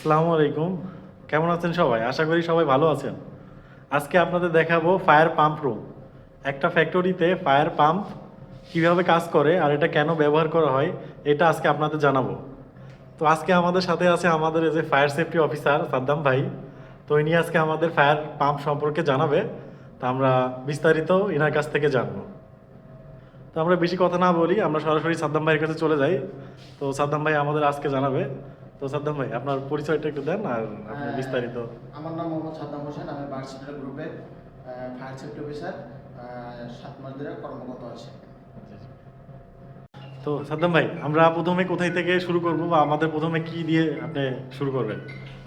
আসসালামু আলাইকুম। কেমন আছেন সবাই? আশা করি সবাই ভালো আছেন। আজকে আপনাদের দেখাবো ফায়ার পাম্প রুম। একটা ফ্যাক্টরিতে ফায়ার পাম্প কিভাবে কাজ করে আর এটা কেন ব্যবহার করা হয় এটা আজকে আপনাদের জানাবো। তো আজকে আমাদের সাথে আছে আমাদের এই যে ফায়ার সেফটি অফিসার সাদ্দাম ভাই। তো ইনি আজকে আমাদের ফায়ার পাম্প সম্পর্কে জানাবে। তা আমরা বিস্তারিত ইনার কাছ থেকে জানবো। তো আমরা বেশি কথা না বলি, আমরা সরাসরি সাদ্দাম ভাইয়ের কাছে চলে যাই। তো সাদ্দাম ভাই আমাদের আজকে জানাবে। তো সাদ্দাম ভাই আপনার পরিচয়টা একটু দেন আর আপনার বিস্তারিত। আমার নাম মোহাম্মদ সাদ্দাম হোসেন। আমি ভার্সিটাল গ্রুপের ফায়ার সেফটি অফিসার 7 মাস ধরে কর্মরত আছি। তো সাদ্দাম ভাই আমরা প্রথমে কোথায় থেকে শুরু করব বা আমাদের প্রথমে কি দিয়ে আপনি শুরু করবেন?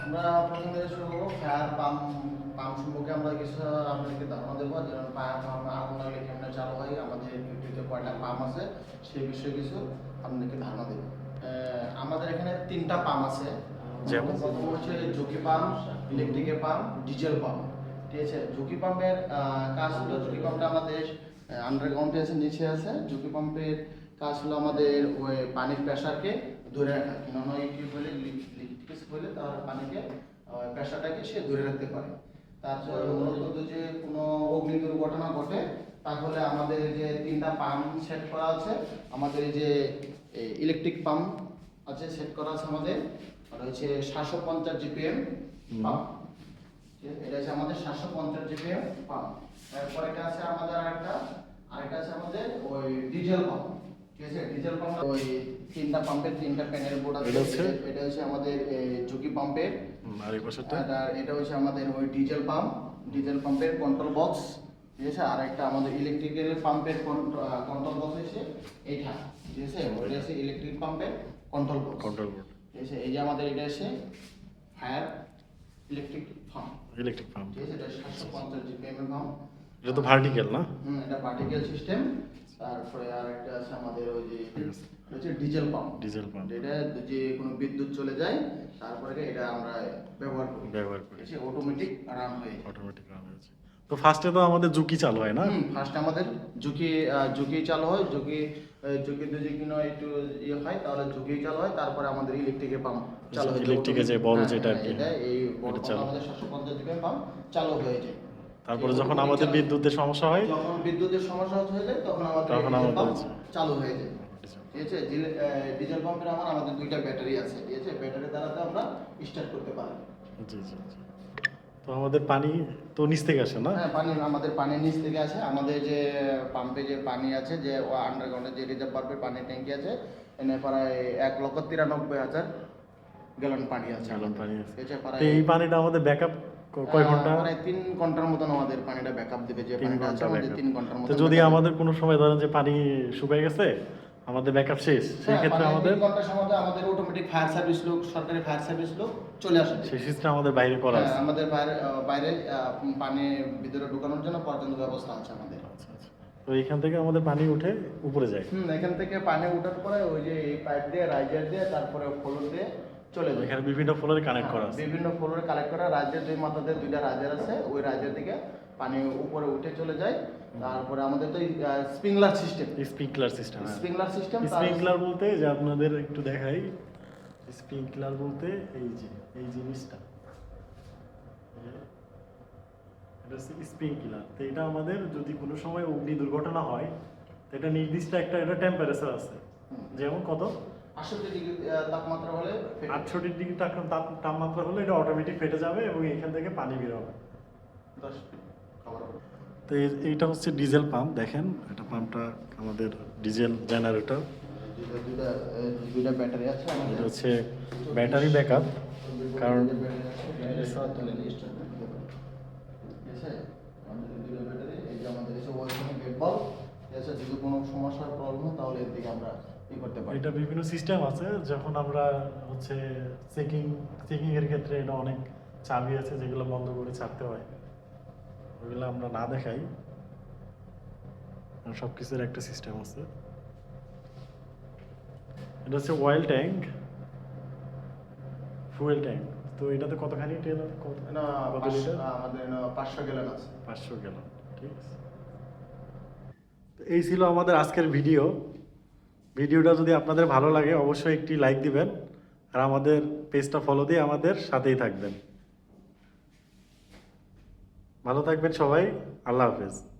আমরা প্রথম থেকে শুরু করবো ফায়ার পাম্প সম্পর্কে আমরা কিছু আপনাদেরকে ধারণা দেবো, যেমন ফায়ার পাম্প আগুন লাগলে কেমন চালু হয়, আমাদের ফ্যাক্টরিতে কয়টা পাম্প আছে সেই বিষয়ে কিছু আপনাদেরকে ধারণা দেবো। আমাদের এখানে 3টা পাম্প আছে। যেমন? প্রথম হচ্ছে ঝুঁকি পাম্প, ইলেকট্রিকের পাম্প, ডিজেল পাম্প। ঠিক আছে, ঝুঁকি পাম্পের কাজ হলো, ঝুঁকি পাম্পটা আমাদের আন্ডারগ্রাউন্ডে আছে, নিচে আছে। ঝুঁকি পাম্পের কাজ হলো আমাদের ওই পানির প্রেশারকে ধরে রাখা, কিংবা কি বলে লিকুইড বলে, তার পানিকে প্রেশারটাকে সে ধরে রাখতে পারে। তারপর মূলত যে কোনো অগ্নি দুর্ঘটনা ঘটে তাহলে আমাদের যে 3টা পাম্প সেট করা আছে, আমাদের এই যে ইলেকট্রিক পাম্প আছে সেট করা আছে আমাদের, আর হচ্ছে 750 জিপিএম পাম্প। এটা হচ্ছে আমাদের 750 জিপিএম পাম্প। তারপরে এটা আছে আমাদের আরেকটা আছে আমাদের ওই ডিজেল পাম্প। ঠিক আছে, ডিজেল পাম্প ওই 3টা পাম্পের 3টা প্যানেল বোর্ড আছে। এটা হচ্ছে আমাদের ঝুঁকি পাম্পের, আর এই পাশেরটা এটা হচ্ছে আমাদের ওই ডিজেল পাম্পের কন্ট্রোল বক্স। ঠিক আছে, আর একটা আমাদের ইলেকট্রিক্যাল পাম্পের কন্ট্রোল বক্স হচ্ছে এইটা। ঠিক আছে, ওইটা হচ্ছে ইলেকট্রিক পাম্পের কন্ট্রোল বক্স। Control board. ঠিক আছে, এই যে আমাদের এটা হচ্ছে fire electric pump. Electric pump. ঠিক আছে, এটা 750 জিপিএম এর পাম্প। এটা তো ভার্টিক্যাল না? এটা ভার্টিক্যাল সিস্টেম। তারপরে আরেকটা আছে আমাদের ওই যে হচ্ছে ডিজেল পাম্প। Diesel pump. এটা যে কোনো বিদ্যুৎ চলে যায় তারপরে এটা আমরা ব্যবহার করি। অটোমেটিক রান হয়ে যায়। অটোমেটিক রান হয়েছে। তো ফার্স্টে তো আমাদের ঝুঁকি চালু হয় না? ফার্স্ট আমাদের ঝুঁকি চালু হয়। ঝুঁকিতে যদি কিনা একটু ইয়ে হয় তাহলে ঝুঁকি চালু হয়, তারপরে আমাদের ইলেকট্রিকের পাম্প চালু হয়। ইলেকট্রিকের যে বড় যেটা আর কি, এটা এই বড় পাম্প আমাদের 750 জিপিএম পাম্প চালু হয়ে যায়। তারপরে যখন আমাদের বিদ্যুতের সমস্যা হয়, যখন বিদ্যুতের সমস্যা হয়ে যায় তখন আমাদের পাম্প চালু হয়ে যায়। ঠিক আছে, ডিজেল পাম্পের আমাদের 2টা ব্যাটারি আছে। ঠিক আছে, ব্যাটারি দ্বারা আমরা স্টার্ট করতে পারি। জি জি জি। তো আমাদের পানি তো নিচ থেকে আসে না? হ্যাঁ, আমাদের পানি নিচ থেকে আসে। আমাদের যে পাম্পে যে পানি আছে, যে আন্ডারগ্রাউন্ডে যে রিজার্ভারের পানির ট্যাঙ্কি আছে, এনে প্রায় 1,93,000 গ্যালন পানি আছে। এই পানিটা আমাদের ব্যাকআপ কয় ঘন্টা? মানে 3 ঘন্টার মতন আমাদের পানিটা ব্যাকআপ দিবে। যে পানিটা আছে আমাদের 3 ঘন্টার মতন। তো যদি আমাদের কোনো সময় ধরেন যে পানি শুকিয়ে গেছে, আমাদের ব্যাকআপ শেষ, সেই ক্ষেত্রে আমাদের 3 ঘন্টার সময় আমাদের অটোমেটিক ফায়ার সার্ভিস লোক, সরকারি ফায়ার সার্ভিস লোক চলে আসে। সেই সিস্টেম আমাদের বাইরে করা আছে। আমাদের বাইরে পানি ভিতরে ঢোকানোর জন্য পর্যন্ত ব্যবস্থা আছে আমাদের। আচ্ছা আচ্ছা। তো এখান থেকে আমাদের পানি উঠে উপরে যায়। এখান থেকে পানি ওঠার পরে ওই যে এই পাইপ দিয়ে রাইজার দিয়ে তারপরে ফ্লোর দিয়ে চলে যায়। এখানে বিভিন্ন ফ্লোরে কানেক্ট করা আছে। বিভিন্ন ফ্লোরে কালেক্ট করা, রাইজার 2 মাথাতে 2টা রাইজার আছে, ওই রাইজার থেকে পানি উপরে উঠে চলে যায়। তারপরে আমাদের তো sprinkler system. Sprinkler system. Sprinkler বলতে যে আপনাদের একটু দেখাই, স্প্রিংকলার বলতে এই যে এই জিনিসটা, এটা হচ্ছে স্প্রিংকলার। তো এটা আমাদের যদি কোনো সময় অগ্নি দুর্ঘটনা হয়, তো এটা নির্দিষ্ট একটা টেম্পারেচার আছে। যেমন কত 68 ডিগ্রি তাপমাত্রা হলে, 68 ডিগ্রি তাপমাত্রা হলে এটা অটোমেটিক ফেটে যাবে এবং এখান থেকে পানি বের হবে। তো এইটা হচ্ছে ডিজেল পাম্প। দেখেন এটা পাম্পটা আমাদের ডিজেল জেনারেটর। দুইটা ব্যাটারি আছে। এটা হচ্ছে ব্যাটারি ব্যাকআপ, কারণ যদি কোনো সমস্যার প্রবলেম হয় তাহলে এর দিকে আমরা ই করতে পারি। এটা বিভিন্ন সিস্টেম আছে। যখন আমরা হচ্ছে চেকিং এর ক্ষেত্রে এটা অনেক চাবি আছে যেগুলো বন্ধ করে ছাড়তে হয়, ওইগুলো আমরা না দেখাই। সব কিছুর একটা সিস্টেম আছে। এটা হচ্ছে অয়েল ট্যাঙ্ক, ফুয়েল ট্যাঙ্ক। তো এটাতে কতখানি তেল? আমাদের 500 গ্যালন আছে। 500 গ্যালন। ঠিক আছে। তো এই ছিল আমাদের আজকের ভিডিওটা যদি আপনাদের ভালো লাগে অবশ্যই একটি লাইক দিবেন আর আমাদের পেজটা ফলো দিয়ে আমাদের সাথেই থাকবেন। ভালো থাকবেন সবাই। আল্লাহ হাফেজ।